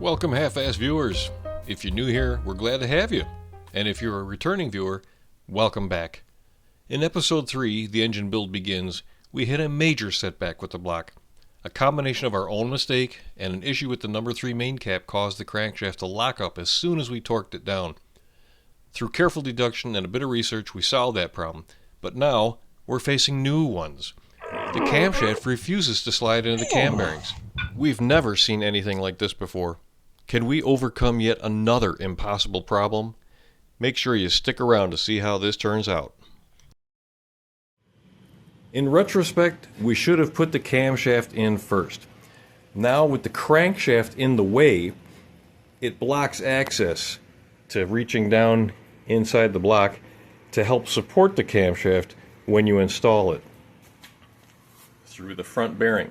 Welcome, half-ass viewers. If you're new here, we're glad to have you. And if you're a returning viewer, welcome back. In episode 3, the engine build begins, we hit a major setback with the block. A combination of our own mistake and an issue with the number 3 main cap caused the crankshaft to lock up as soon as we torqued it down. Through careful deduction and a bit of research, we solved that problem, but now we're facing new ones. The camshaft refuses to slide into the cam bearings. We've never seen anything like this before. Can we overcome yet another impossible problem? Make sure you stick around to see how this turns out. In retrospect, we should have put the camshaft in first. Now with the crankshaft in the way, it blocks access to reaching down inside the block to help support the camshaft when you install it through the front bearing.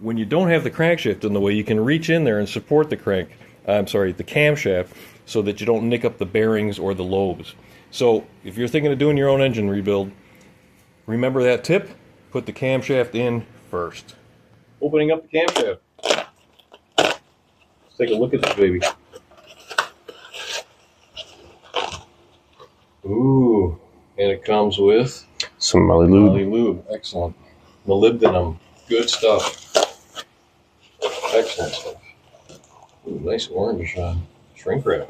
When you don't have the crankshaft in the way, you can reach in there and support the camshaft so that you don't nick up the bearings or the lobes. So if you're thinking of doing your own engine rebuild, remember that tip, put the camshaft in first. Opening up the camshaft. Let's take a look at this baby. Ooh, and it comes with some Molly lube. Molly lube, excellent. Molybdenum, good stuff. Excellent stuff. Ooh, nice orange shrink wrap.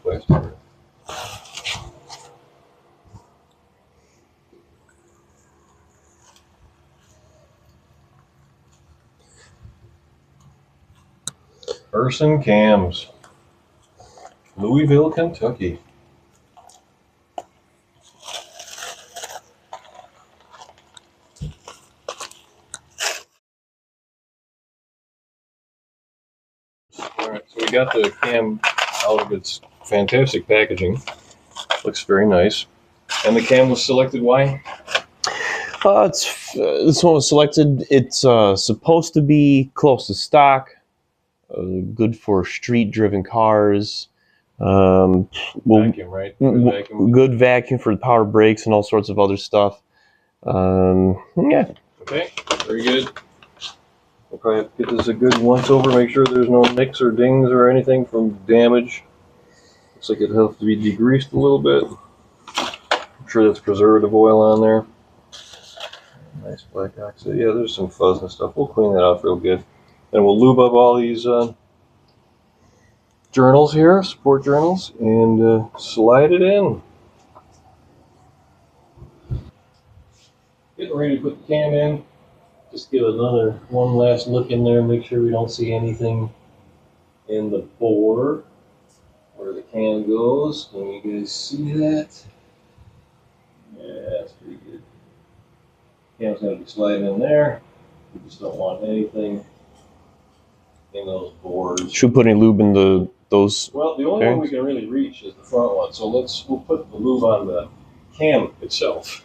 Plastic. Urson Cams, Louisville, Kentucky. Alright, so we got the cam out of its fantastic packaging. Looks very nice. And the cam was selected, why? This one was selected. It's supposed to be close to stock. Good for street-driven cars. Vacuum, right? Good vacuum for the power brakes and all sorts of other stuff. Yeah. Okay, very good. We'll probably have to get this a good once-over, make sure there's no nicks or dings or anything from damage. Looks like it'll have to be degreased a little bit. I'm sure that's preservative oil on there. Nice black oxide. Yeah, there's some fuzz and stuff. We'll clean that off real good. And we'll lube up all these journals here, support journals, and slide it in. Getting ready to put the cam in. Just give one last look in there, make sure we don't see anything in the bore where the cam goes. Can you guys see that? Yeah, that's pretty good. Cam's going to be sliding in there. We just don't want anything in those bores. Should we put any lube in those? Well, the only one we can really reach is the front one. So we'll put the lube on the cam itself.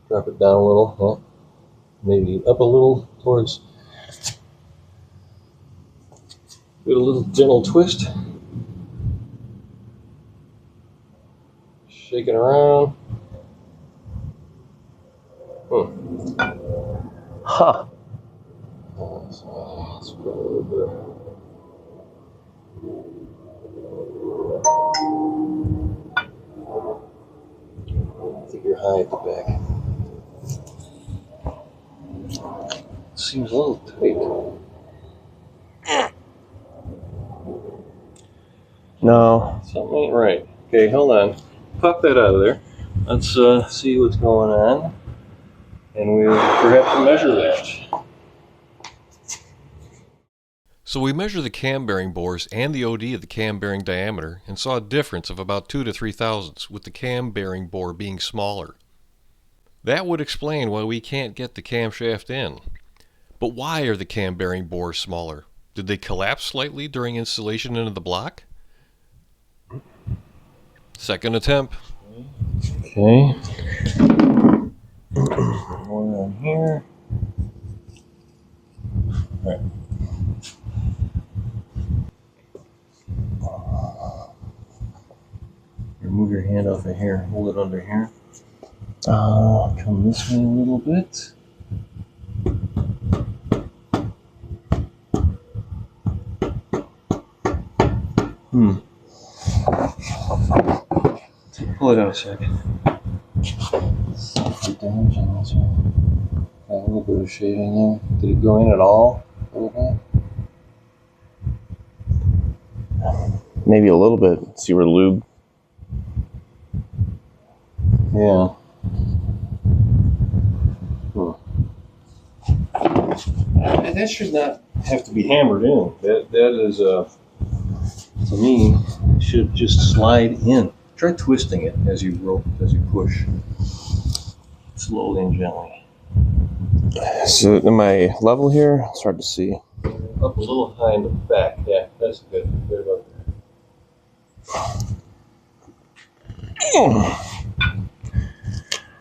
Drop it down a little, maybe up a little towards, do a little gentle twist. Shake it around. Huh. Let's put a little bit. I think you're high at the back. Seems a little tight. No. Something ain't right. Okay, hold on. Pop that out of there. Let's see what's going on. And we'll perhaps measure that. So we measured the cam bearing bores and the OD of the cam bearing diameter and saw a difference of about 2 to 3 thousandths, with the cam bearing bore being smaller. That would explain why we can't get the camshaft in. But why are the cam bearing bores smaller? Did they collapse slightly during installation into the block? Second attempt. Okay. One on here. All right. move your hand off of here. Hold it under here. Come this way a little bit. Pull it out a second. See if the damage on this one. Got a little bit of shaving there. Did it go in at all? A little bit? Maybe a little bit. See where the lube. Yeah. And that should not have to be hammered in. That is to me, it should just slide in. Try twisting it as you push. Slowly and gently. So am I level here? It's hard to see. Up a little high in the back. Yeah, that's good. Good about there.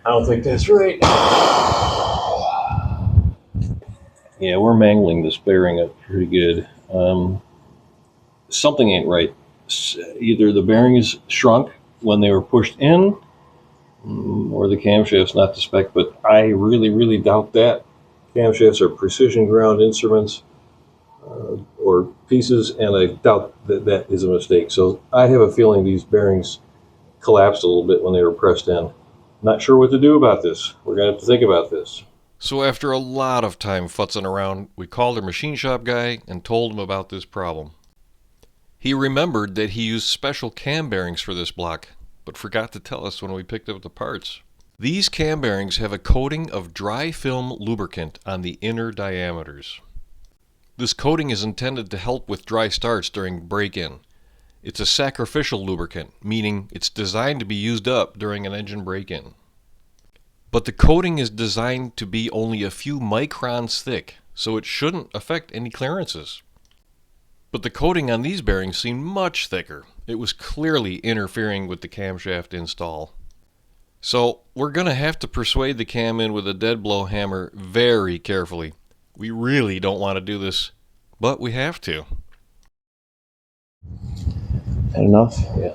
I don't think that's right. Yeah, we're mangling this bearing up pretty good. Something ain't right. Either the bearing is shrunk when they were pushed in, or the camshaft's not to spec, but I really, really doubt that. Camshafts are precision ground instruments or pieces, and I doubt that that is a mistake. So I have a feeling these bearings collapsed a little bit when they were pressed in. Not sure what to do about this. We're going to have to think about this. So after a lot of time futzing around, we called our machine shop guy and told him about this problem. He remembered that he used special cam bearings for this block, but forgot to tell us when we picked up the parts. These cam bearings have a coating of dry film lubricant on the inner diameters. This coating is intended to help with dry starts during break-in. It's a sacrificial lubricant, meaning it's designed to be used up during an engine break-in. But the coating is designed to be only a few microns thick, so it shouldn't affect any clearances. But the coating on these bearings seemed much thicker. It was clearly interfering with the camshaft install. So we're going to have to persuade the cam in with a dead blow hammer very carefully. We really don't want to do this, but we have to. That enough? Yeah.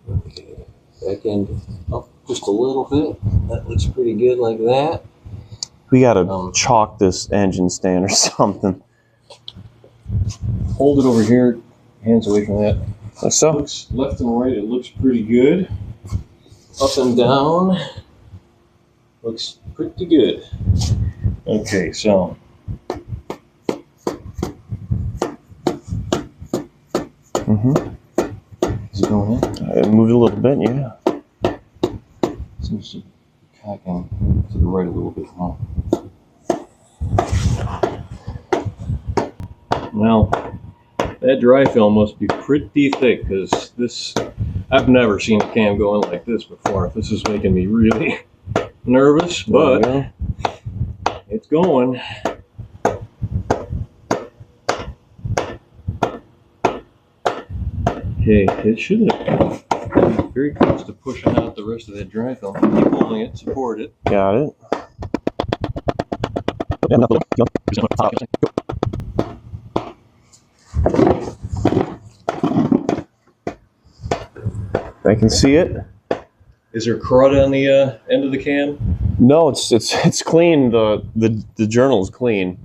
Okay, back end up just a little bit. That looks pretty good like that. We gotta chalk this engine stand or something. Hold it over here, hands away from that. Like so? Looks left and right, it looks pretty good. Up and down, looks pretty good. Okay, so. Is it going in? Move it a little bit, yeah. Seems to be cocking to the right a little bit more. Now, that dry film must be pretty thick, because this, I've never seen a cam go in like this before. This is making me really nervous, but it's going. Okay, it should have been very close to pushing out the rest of that dry film. Keep holding it, support it. Got it. I can see it. Is there crud on the end of the cam? No, it's clean. The journal is clean.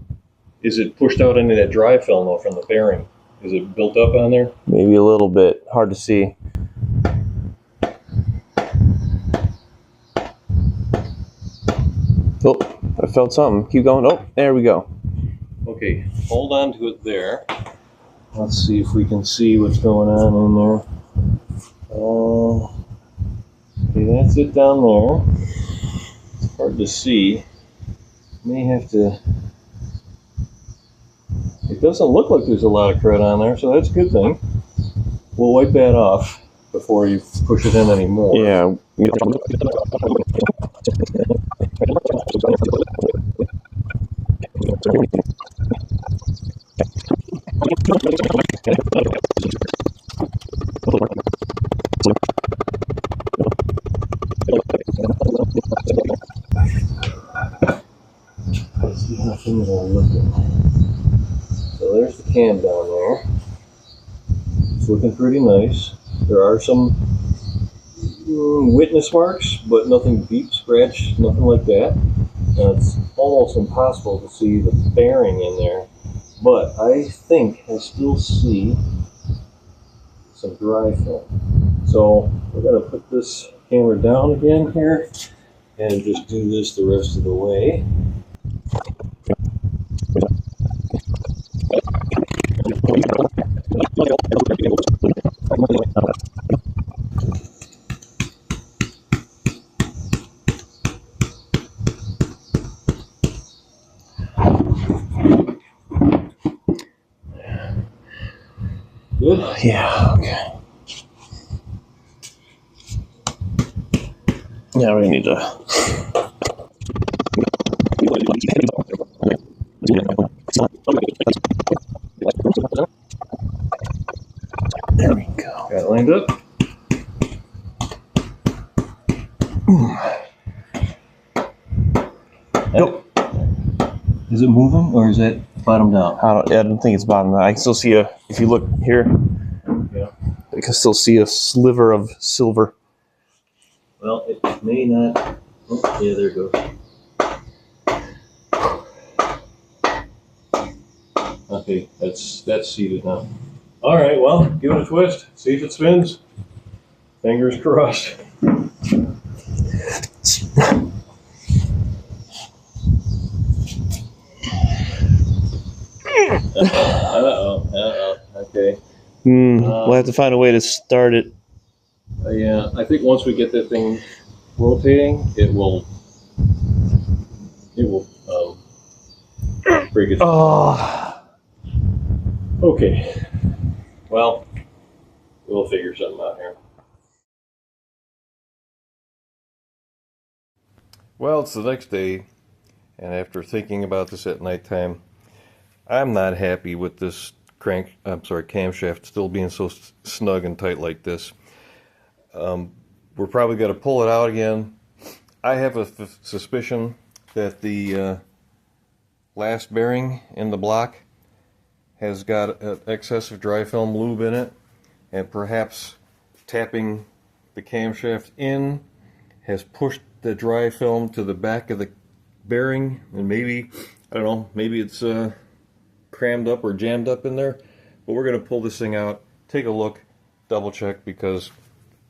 Is it pushed out into that dry film though from the bearing? Is it built up on there? Maybe a little bit. Hard to see. Oh, I felt something. Keep going. Oh, there we go. Okay, hold on to it there. Let's see if we can see what's going on in there. Okay, that's it down there. It's hard to see. May have to. It doesn't look like there's a lot of crud on there, so that's a good thing. We'll wipe that off before you push it in anymore. Yeah. I see nothing that I'm looking. So there's the cam down there. It's looking pretty nice. There are some witness marks, but nothing deep scratch, nothing like that. It's almost impossible to see the bearing in there, but I think I still see some dry film. So we're going to put this camera down again here and just do this the rest of the way. Good? Yeah, okay. Yeah, we need to. There we go. Got it lined up. Nope. Is it moving or is it bottomed out? I don't think it's bottom. I can still see if you look here, Yeah. I can still see a sliver of silver. Well, it may not. Oh, yeah, there it goes. Okay, that's seated now. All right, well, give it a twist. See if it spins. Fingers crossed. Okay. We'll have to find a way to start it. Yeah, I think once we get that thing rotating, it will break it. Oh. Okay. Well, we'll figure something out here. Well, it's the next day, and after thinking about this at nighttime, I'm not happy with this camshaft still being so snug and tight like this. We're probably going to pull it out again. I have a suspicion that the last bearing in the block has got an excess of dry film lube in it, and perhaps tapping the camshaft in has pushed the dry film to the back of the bearing, and maybe, I don't know, maybe it's crammed up or jammed up in there. But we're going to pull this thing out, take a look, double check, because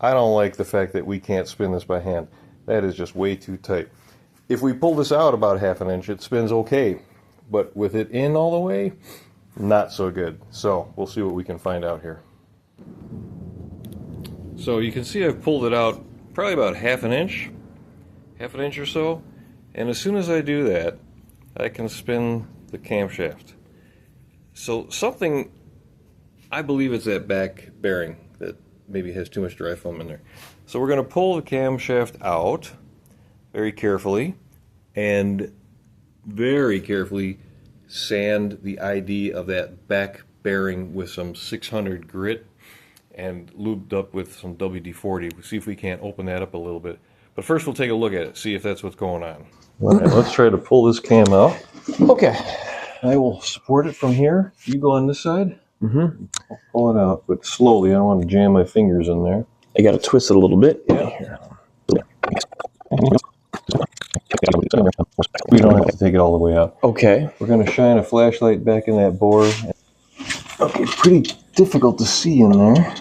I don't like the fact that we can't spin this by hand. That is just way too tight. If we pull this out about ½ an inch, it spins okay, but with it in all the way, not so good. So we'll see what we can find out here. So you can see I've pulled it out probably about ½ an inch or so, and as soon as I do that, I can spin the camshaft. So something, I believe it's that back bearing that maybe has too much dry film in there. So we're going to pull the camshaft out very carefully and very carefully sand the ID of that back bearing with some 600 grit and lubed up with some WD-40. We'll see if we can't open that up a little bit. But first we'll take a look at it, see if that's what's going on. All right, let's try to pull this cam out. Okay. I will support it from here. You go on this side. Mm-hmm. I'll pull it out, but slowly. I don't want to jam my fingers in there. I got to twist it a little bit. Yeah. We don't have to take it all the way out. Okay. We're going to shine a flashlight back in that bore. Okay, pretty difficult to see in there.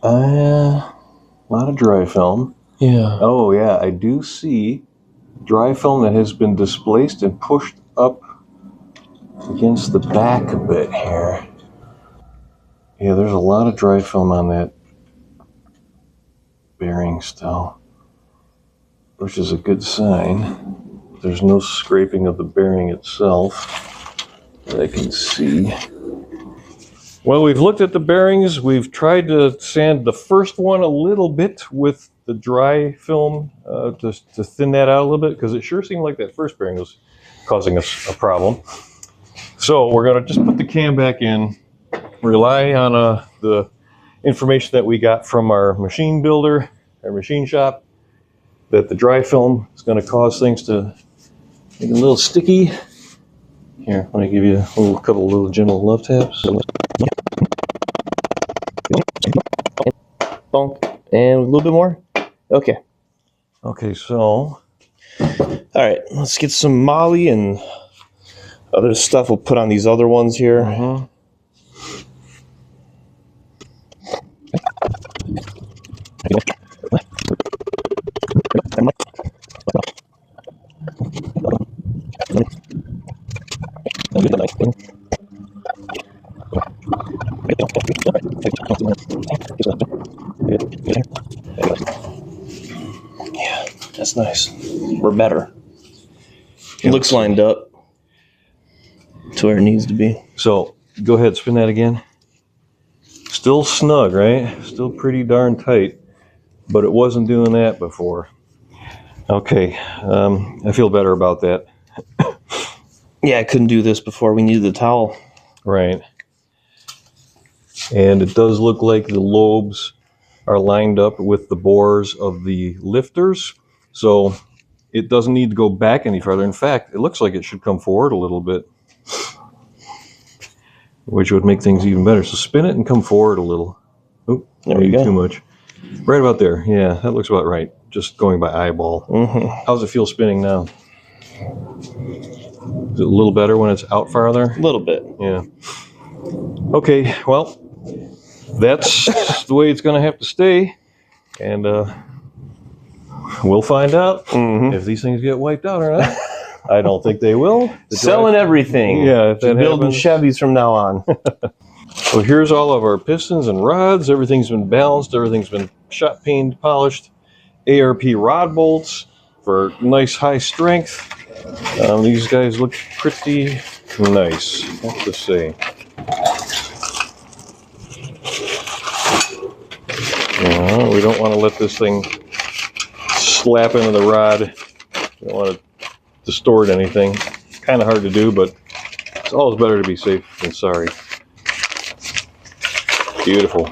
A lot of dry film. Yeah. Oh yeah, I do see dry film that has been displaced and pushed up against the back a bit here. Yeah, there's a lot of dry film on that bearing still, which is a good sign. There's no scraping of the bearing itself that I can see. Well, we've looked at the bearings. We've tried to sand the first one a little bit with the dry film to thin that out a little bit, because it sure seemed like that first bearing was causing us a problem. So we're going to just put the cam back in, rely on the information that we got from our machine builder, our machine shop, that the dry film is going to cause things to get a little sticky. Here, let me give you a couple little gentle love taps. Bonk. And a little bit more. Okay. Okay, so All right, let's get some Molly and other stuff we'll put on these other ones here. Yeah, that's nice. We're better. It looks lined up to where it needs to be. So go ahead, spin that again. Still snug, right? Still pretty darn tight, but it wasn't doing that before. Okay, I feel better about that. Yeah, I couldn't do this before. We needed the towel. Right. And it does look like the lobes are lined up with the bores of the lifters, so it doesn't need to go back any further. In fact, it looks like it should come forward a little bit, which would make things even better. So spin it and come forward a little. Oop, there you go. Too much. Right about there. Yeah, that looks about right. Just going by eyeball. How's it feel spinning now? Is it a little better when it's out farther? A little bit. Yeah. Okay, well, that's the way it's going to have to stay. And we'll find out if these things get wiped out or not. I don't think they will. Selling everything. Yeah, if that building happens. Chevys from now on. So here's all of our pistons and rods. Everything's been balanced. Everything's been shot peened, polished. ARP rod bolts for nice high strength. These guys look pretty nice, I have to say. We don't want to let this thing slap into the rod. We don't want to distort anything. Kind of hard to do, but it's always better to be safe than sorry. Beautiful.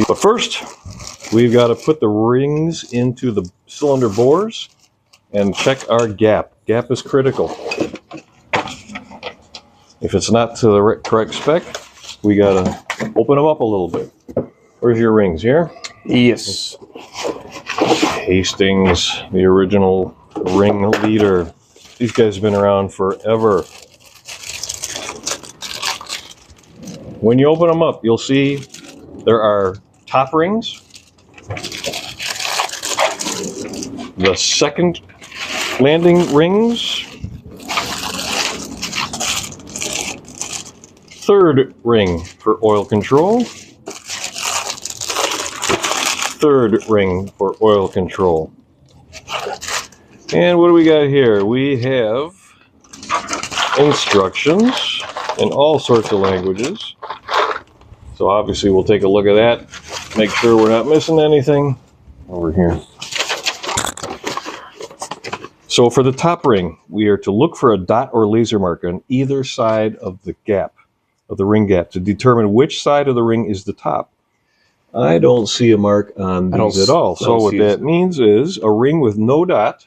But first, we've got to put the rings into the cylinder bores and check our gap. Gap is critical. If it's not to the correct spec, we got to open them up a little bit. Where's your rings? Here? Yes. Hastings, the original ring leader. These guys have been around forever. When you open them up, you'll see there are top rings, the second landing rings, third ring for oil control, third ring for oil control. And what do we got here? We have instructions in all sorts of languages. So obviously we'll take a look at that, make sure we're not missing anything over here. So for the top ring, we are to look for a dot or laser mark on either side of the gap, of the ring gap, to determine which side of the ring is the top. I don't see a mark on these at all. So what that means is a ring with no dot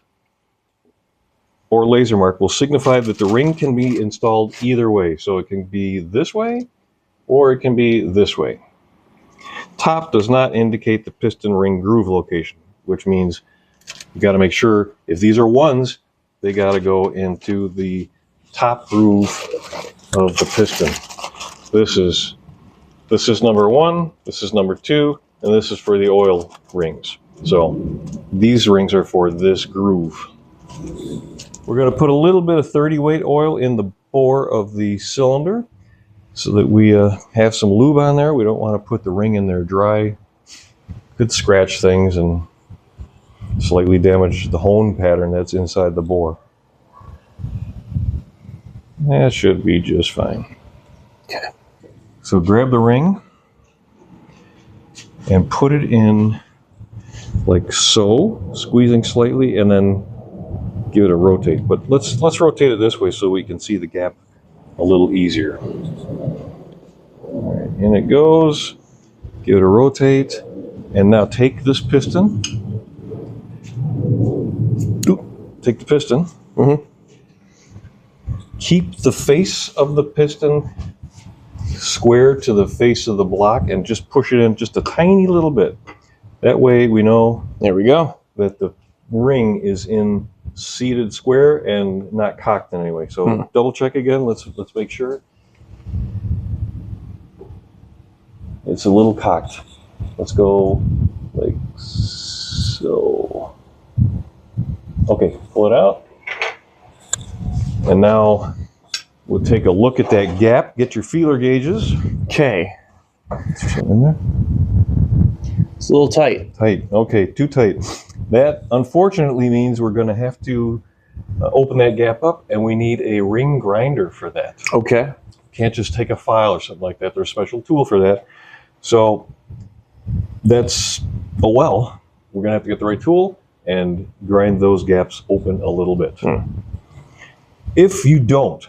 or laser mark will signify that the ring can be installed either way. So it can be this way or it can be this way. Top does not indicate the piston ring groove location, which means you got to make sure if these are ones, they got to go into the top groove of the piston. This is number one, this is number two, and this is for the oil rings. So these rings are for this groove. We're going to put a little bit of 30 weight oil in the bore of the cylinder so that we have some lube on there. We don't want to put the ring in there dry. Could scratch things and slightly damage the hone pattern that's inside the bore. That should be just fine. Okay. So grab the ring and put it in like so, squeezing slightly, and then give it a rotate. But let's rotate it this way so we can see the gap a little easier. All right, in it goes. Give it a rotate, and now take this piston. Take the piston. Keep the face of the piston square to the face of the block and just push it in just a tiny little bit. That way we know There we go. that the ring is in seated square and not cocked in any way. So double check again. Let's make sure. It's a little cocked. Let's go like so. Okay, pull it out. And now we'll take a look at that gap. Get your feeler gauges. Okay. Is there something in there? It's a little tight. Tight. Okay, too tight. That unfortunately means we're going to have to open that gap up, and we need a ring grinder for that. Okay. Can't just take a file or something like that. There's a special tool for that. So that's a well. We're going to have to get the right tool and grind those gaps open a little bit. If you don't,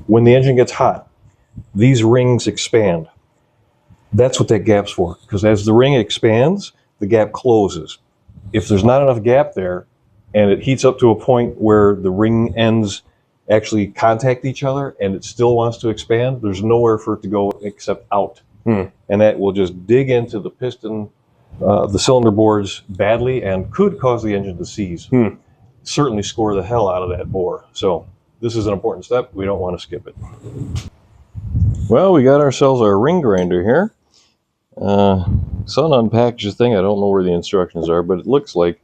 when the engine gets hot, these rings expand. That's what that gap's for, because as the ring expands, the gap closes. If there's not enough gap there, and it heats up to a point where the ring ends actually contact each other and it still wants to expand, there's nowhere for it to go except out. And that will just dig into the piston, the cylinder boards badly, and could cause the engine to seize. Certainly score the hell out of that bore. So this is an important step. We don't want to skip it. Well, we got ourselves our ring grinder here. Son unpackaged the thing. I don't know where the instructions are, but it looks like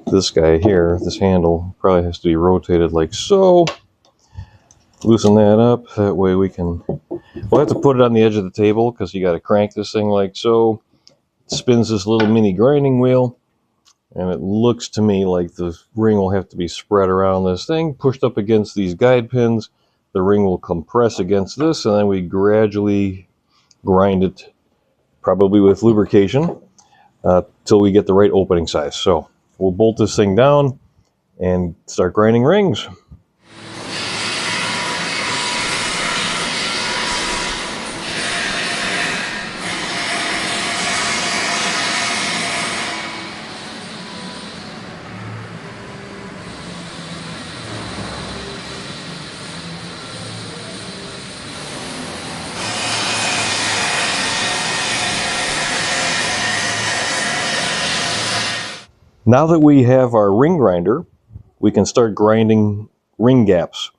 this guy here, this handle, probably has to be rotated like so. Loosen that up. That way we can... We'll have to put it on the edge of the table because you got to crank this thing like so. It spins this little mini grinding wheel. And it looks to me like the ring will have to be spread around this thing, pushed up against these guide pins. The ring will compress against this, and then we gradually grind it, probably with lubrication, till we get the right opening size. So we'll bolt this thing down and start grinding rings. Now that we have our ring grinder, we can start grinding ring gaps.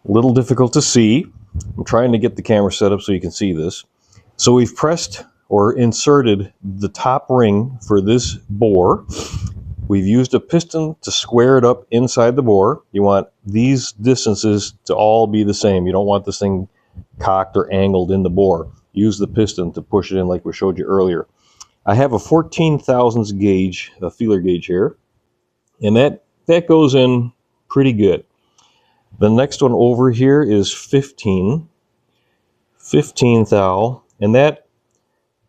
A little difficult to see. I'm trying to get the camera set up so you can see this. So we've pressed or inserted the top ring for this bore. We've used a piston to square it up inside the bore. You want these distances to all be the same. You don't want this thing cocked or angled in the bore. Use the piston to push it in like we showed you earlier. I have a 14 thousandths gauge, a feeler gauge here, and that goes in pretty good. The next one over here is 15 thou, and that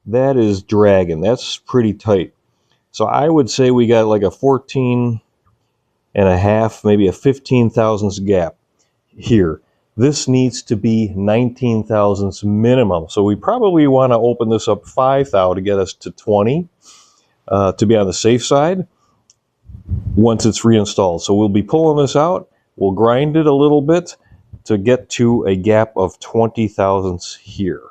is dragging. That's pretty tight. So I would say we got like a 14 and a half, maybe a 15 thousandths gap here. This needs to be 19 thousandths minimum. So we probably want to open this up 5 thou to get us to 20 to be on the safe side once it's reinstalled. So we'll be pulling this out. We'll grind it a little bit to get to a gap of 20 thousandths here.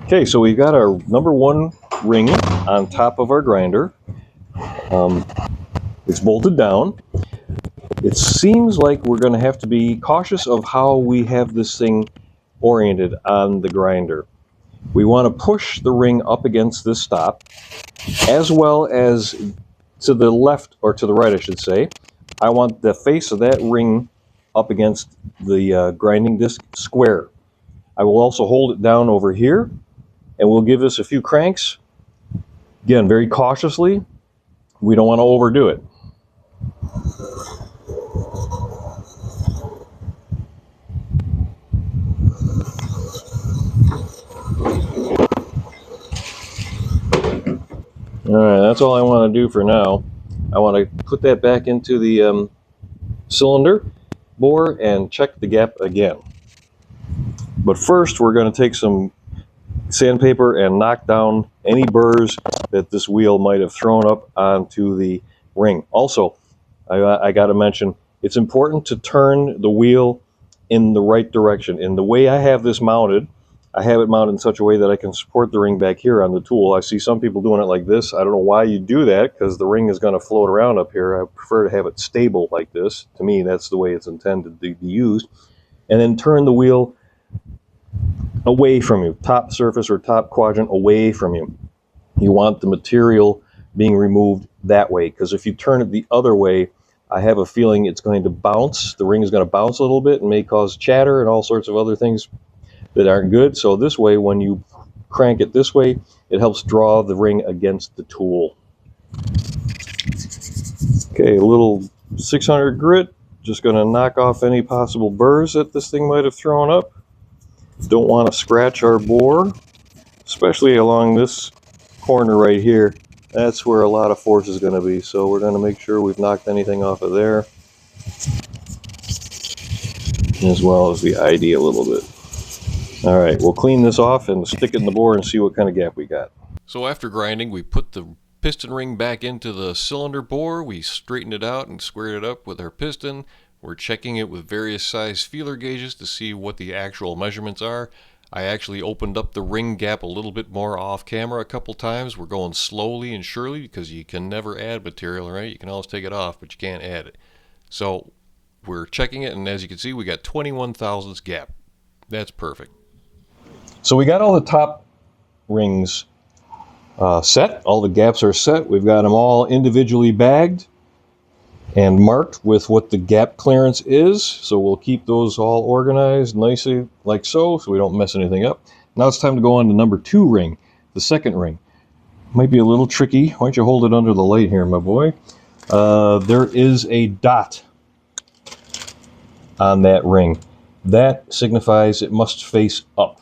Okay, so we've got our number one ring on top of our grinder. It's bolted down. It seems like we're going to have to be cautious of how we have this thing oriented on the grinder. We want to push the ring up against this stop, as well as to the left, or to the right I should say. I want the face of that ring up against the grinding disc square. I will also hold it down over here, and we'll give this a few cranks. Again, very cautiously. We don't want to overdo it. Alright, that's all I want to do for now. I want to put that back into the cylinder bore and check the gap again. But first we're going to take some sandpaper and knock down any burrs that this wheel might have thrown up onto the ring. Also, I got to mention, it's important to turn the wheel in the right direction. In the way I have this mounted, I have it mounted in such a way that I can support the ring back here on the tool. I see some people doing it like this. I don't know why you do that, because the ring is going to float around up here. I prefer to have it stable like this. To me, that's the way it's intended to be used. And then turn the wheel away from you, top surface or top quadrant away from you. You want the material being removed that way, because if you turn it the other way, I have a feeling it's going to bounce. The ring is going to bounce a little bit and may cause chatter and all sorts of other things that aren't good. So this way, when you crank it this way, it helps draw the ring against the tool. Okay, a little 600 grit, just going to knock off any possible burrs that this thing might have thrown up. Don't want to scratch our bore, especially along this corner right here. That's where a lot of force is going to be, so we're going to make sure we've knocked anything off of there, as well as the ID a little bit. All right, we'll clean this off and stick it in the bore and see what kind of gap we got. So after grinding, we put the piston ring back into the cylinder bore. We straightened it out and squared it up with our piston. We're checking it with various size feeler gauges to see what the actual measurements are. I actually opened up the ring gap a little bit more off camera a couple times. We're going slowly and surely because you can never add material, right? You can always take it off, but you can't add it. So we're checking it, and as you can see, we got 21 thousandths gap. That's perfect. So we got all the top rings set. All the gaps are set. We've got them all individually bagged and marked with what the gap clearance is. So we'll keep those all organized nicely like so we don't mess anything up. Now it's time to go on to number 2 ring, the second ring. Might be a little tricky. Why don't you hold it under the light here, my boy? There is a dot on that ring. That signifies it must face up.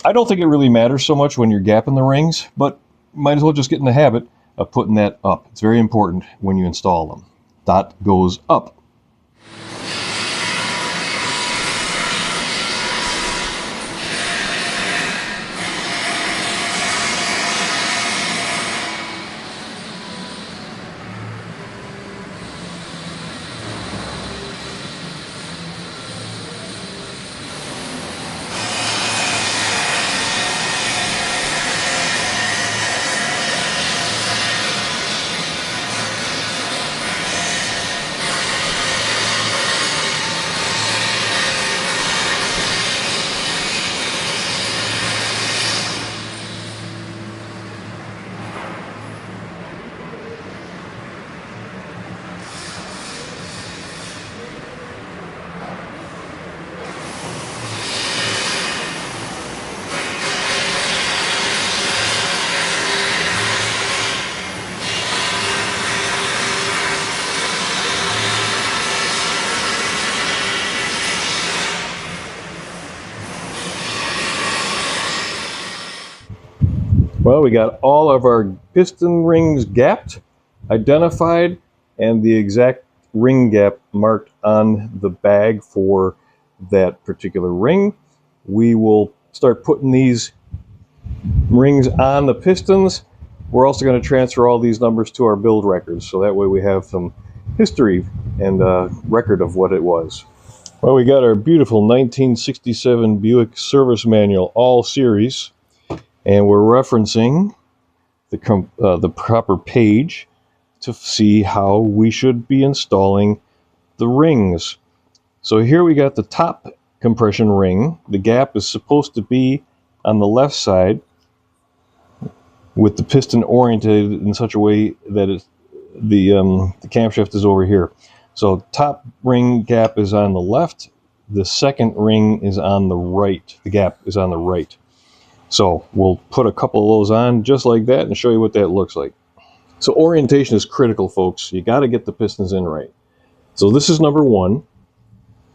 I don't think it really matters so much when you're gapping the rings, but might as well just get in the habit of putting that up. It's very important when you install them. Dot goes up. Well, we got all of our piston rings gapped, identified, and the exact ring gap marked on the bag for that particular ring. We will start putting these rings on the pistons. We're also going to transfer all these numbers to our build records, so that way we have some history and record of what it was. Well, we got our beautiful 1967 Buick service manual, all series. And we're referencing the proper page to see how we should be installing the rings. So here we got the top compression ring. The gap is supposed to be on the left side with the piston oriented in such a way that the camshaft is over here. So top ring gap is on the left. The second ring is on the right. The gap is on the right. So we'll put a couple of those on just like that and show you what that looks like. So orientation is critical, folks. You got to get the pistons in right. So this is number 1.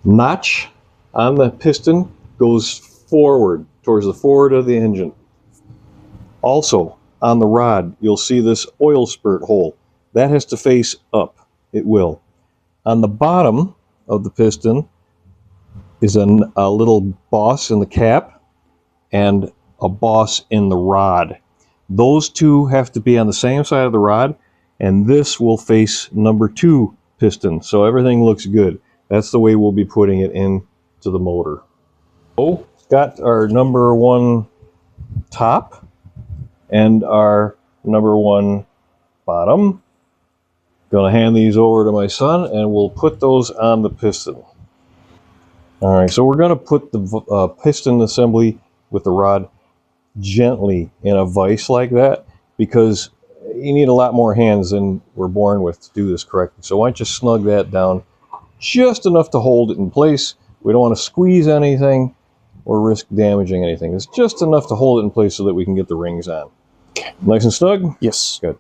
Notch on the piston goes forward, towards the forward of the engine. Also, on the rod, you'll see this oil spurt hole. That has to face up. It will. On the bottom of the piston is a little boss in the cap and a boss in the rod. Those two have to be on the same side of the rod, and this will face number 2 piston. So everything looks good. That's the way we'll be putting it into the motor. So got our number one top and our number one bottom. Gonna hand these over to my son and we'll put those on the piston. All right, so we're gonna put the piston assembly with the rod gently in a vise like that, because you need a lot more hands than we're born with to do this correctly. So why don't you snug that down just enough to hold it in place. We don't want to squeeze anything or risk damaging anything. It's just enough to hold it in place so that we can get the rings on. Okay. Nice and snug? Yes. Good.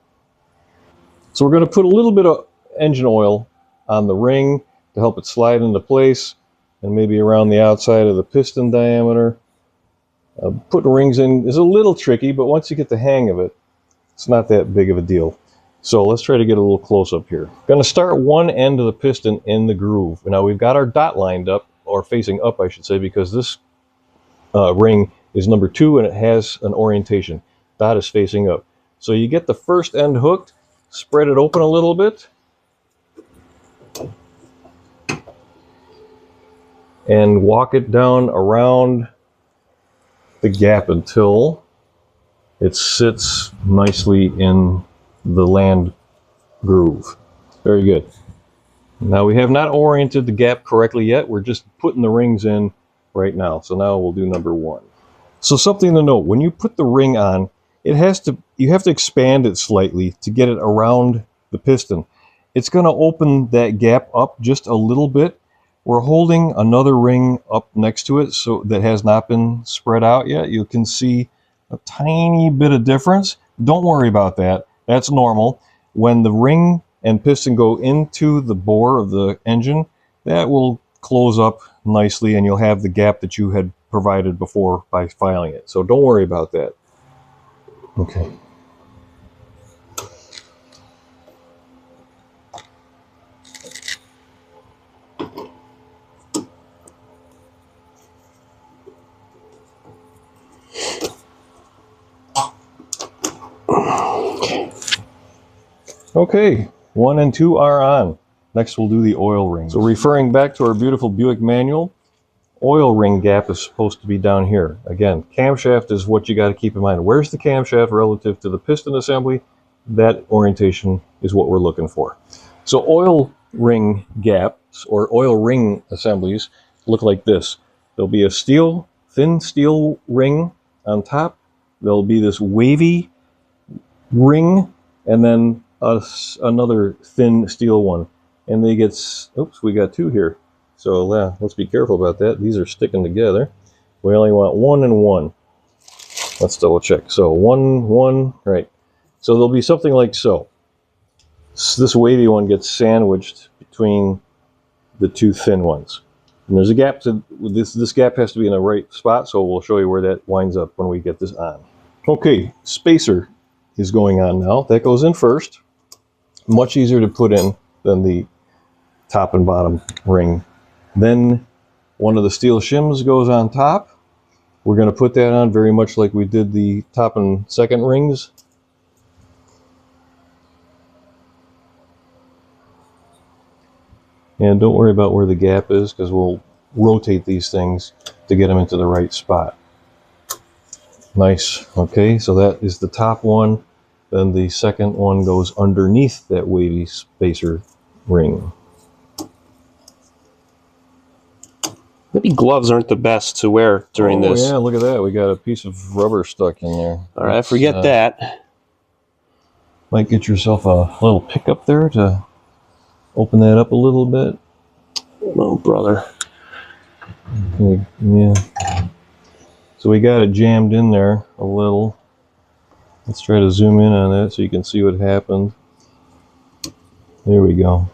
So we're going to put a little bit of engine oil on the ring to help it slide into place, and maybe around the outside of the piston diameter. Putting rings in is a little tricky, but once you get the hang of it, it's not that big of a deal. So let's try to get a little close up here. Going to start one end of the piston in the groove. Now we've got our dot lined up, or facing up I should say, because this ring is number 2 and it has an orientation. Dot is facing up. So you get the first end hooked, spread it open a little bit, and walk it down around the gap until it sits nicely in the land groove. Very good. Now we have not oriented the gap correctly yet. We're just putting the rings in right now. So now we'll do number 1. So something to note, when you put the ring on, you have to expand it slightly to get it around the piston. It's going to open that gap up just a little bit. We're holding another ring up next to it so that has not been spread out yet. You can see a tiny bit of difference. Don't worry about that. That's normal. When the ring and piston go into the bore of the engine, that will close up nicely and you'll have the gap that you had provided before by filing it. So don't worry about that. Okay. Okay, 1 and 2 are on. Next we'll do the oil ring. So referring back to our beautiful Buick manual, oil ring gap is supposed to be down here. Again, camshaft is what you got to keep in mind. Where's the camshaft relative to the piston assembly? That orientation is what we're looking for. So oil ring gaps or oil ring assemblies look like this. There'll be a thin steel ring on top. There'll be this wavy ring, and then another thin steel one. And they get, oops, we got 2 here. So let's be careful about that. These are sticking together. We only want 1 and 1. Let's double check. So 1, 1, right. So there'll be something like so. This wavy one gets sandwiched between the 2 thin ones. And there's a gap to, this gap has to be in the right spot, so we'll show you where that winds up when we get this on. Okay, spacer is going on now. That goes in first. Much easier to put in than the top and bottom ring. Then one of the steel shims goes on top. We're going to put that on very much like we did the top and second rings. And don't worry about where the gap is, because we'll rotate these things to get them into the right spot. Nice. Okay, so that is the top one. Then the second one goes underneath that wavy spacer ring. Maybe gloves aren't the best to wear during this. Oh yeah, look at that. We got a piece of rubber stuck in there. All right, forget that. Might get yourself a little pickup there to open that up a little bit. Oh, brother. Yeah. So we got it jammed in there a little. Let's try to zoom in on that so you can see what happened. There we go.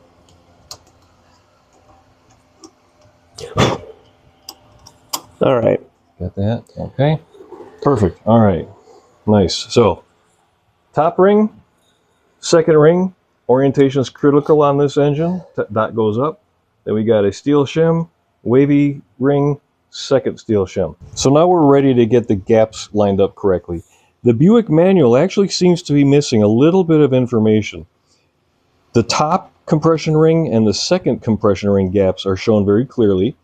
All right. Got that? Okay. Perfect. All right. Nice. So, top ring, second ring, orientation is critical on this engine. Dot goes up. Then we got a steel shim, wavy ring, second steel shim. So now we're ready to get the gaps lined up correctly. The Buick manual actually seems to be missing a little bit of information. The top compression ring and the second compression ring gaps are shown very clearly.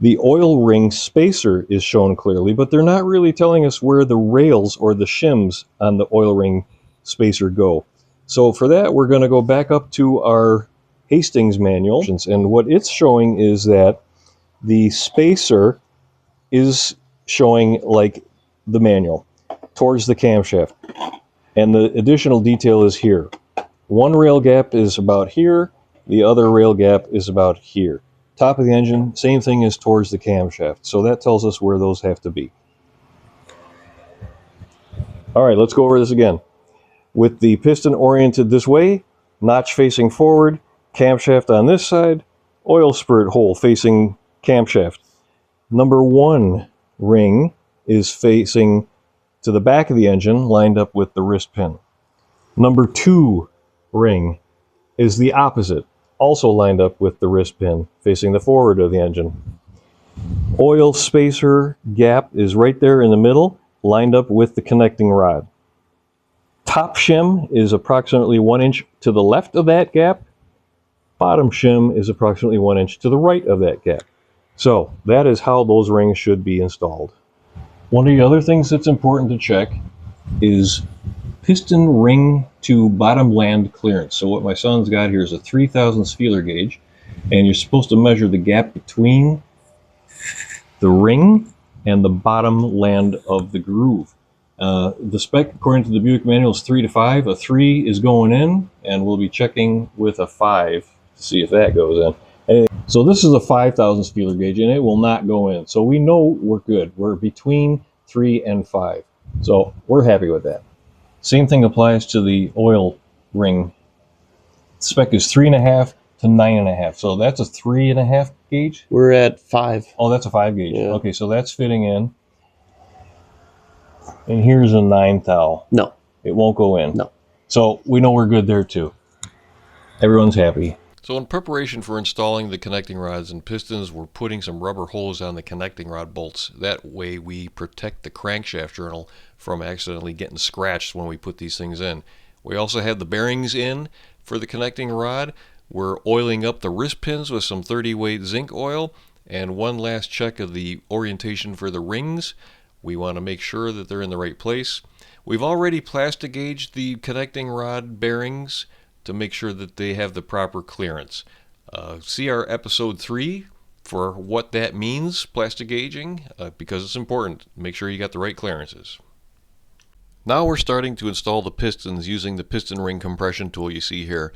The oil ring spacer is shown clearly, but they're not really telling us where the rails or the shims on the oil ring spacer go. So for that, we're going to go back up to our Hastings manual, and what it's showing is that the spacer is showing like the manual towards the camshaft, and the additional detail is here. One rail gap is about here, the other rail gap is about here. Top of the engine, same thing as towards the camshaft, so that tells us where those have to be. Alright, let's go over this again. With the piston oriented this way, notch facing forward, camshaft on this side, oil spurt hole facing camshaft. Number 1 ring is facing to the back of the engine, lined up with the wrist pin. Number 2 ring is the opposite, also lined up with the wrist pin, facing the forward of the engine. Oil spacer gap is right there in the middle, lined up with the connecting rod. Top shim is approximately 1 inch to the left of that gap. Bottom shim is approximately 1 inch to the right of that gap. So that is how those rings should be installed. One of the other things that's important to check is piston ring to bottom land clearance. So what my son's got here is a 3/1000 feeler gauge, and you're supposed to measure the gap between the ring and the bottom land of the groove. The spec, according to the Buick manual, is 3 to 5. A 3 is going in, and we'll be checking with a 5 to see if that goes in. So this is a 5/1000 feeler gauge, and it will not go in. So we know we're good. We're between 3 and 5. So we're happy with that. Same thing applies to the oil ring. Spec is 3.5 to 9.5. So that's a 3.5 gauge? We're at 5. Oh, that's a 5 gauge. Yeah. Okay, so that's fitting in. And here's a 9 thou. No. It won't go in. No. So we know we're good there too. Everyone's happy. So in preparation for installing the connecting rods and pistons, we're putting some rubber hose on the connecting rod bolts. That way we protect the crankshaft journal from accidentally getting scratched when we put these things in. We also have the bearings in for the connecting rod. We're oiling up the wrist pins with some 30-weight zinc oil, and one last check of the orientation for the rings. We want to make sure that they're in the right place. We've already plastic gauged the connecting rod bearings to make sure that they have the proper clearance. See our episode 3 for what that means, plastic gauging, because it's important. Make sure you got the right clearances. Now we're starting to install the pistons using the piston ring compression tool you see here.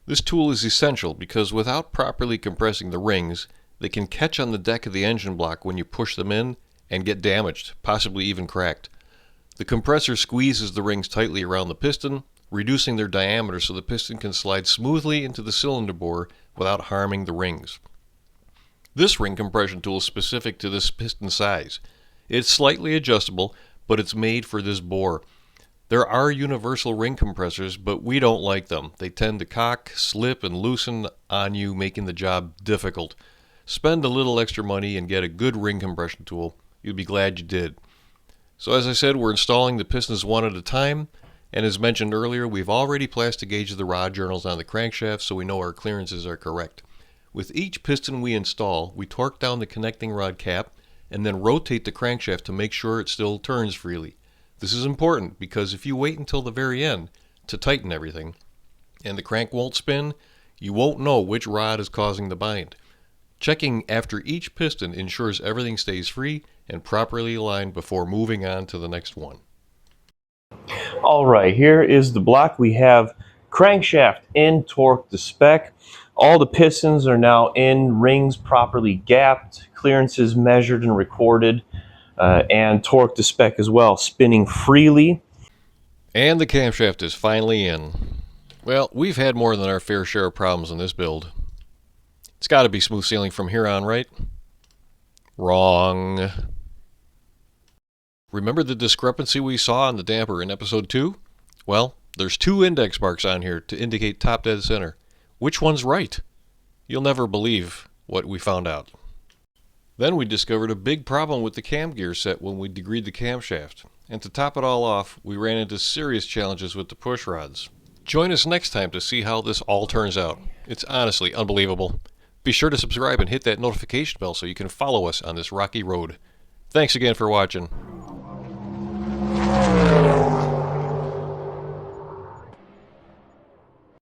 This tool is essential because without properly compressing the rings, they can catch on the deck of the engine block when you push them in and get damaged, possibly even cracked. The compressor squeezes the rings tightly around the piston, reducing their diameter so the piston can slide smoothly into the cylinder bore without harming the rings. This ring compression tool is specific to this piston size. It's slightly adjustable, but it's made for this bore. There are universal ring compressors, but we don't like them. They tend to cock, slip, and loosen on you, making the job difficult. Spend a little extra money and get a good ring compression tool. You'll be glad you did. So as I said, we're installing the pistons one at a time. And as mentioned earlier, we've already plastic gauged the rod journals on the crankshaft so we know our clearances are correct. With each piston we install, we torque down the connecting rod cap and then rotate the crankshaft to make sure it still turns freely. This is important because if you wait until the very end to tighten everything and the crank won't spin, you won't know which rod is causing the bind. Checking after each piston ensures everything stays free and properly aligned before moving on to the next one. All right, here is the block. We have crankshaft in, torque to spec. All the pistons are now in, rings properly gapped, clearances measured and recorded, and torque to spec as well, spinning freely. And the camshaft is finally in. Well, we've had more than our fair share of problems in this build. It's got to be smooth sailing from here on, right? Wrong. Remember the discrepancy we saw on the damper in episode 2? Well, there's 2 index marks on here to indicate top dead center. Which one's right? You'll never believe what we found out. Then we discovered a big problem with the cam gear set when we degreed the camshaft. And to top it all off, we ran into serious challenges with the push rods. Join us next time to see how this all turns out. It's honestly unbelievable. Be sure to subscribe and hit that notification bell so you can follow us on this rocky road. Thanks again for watching.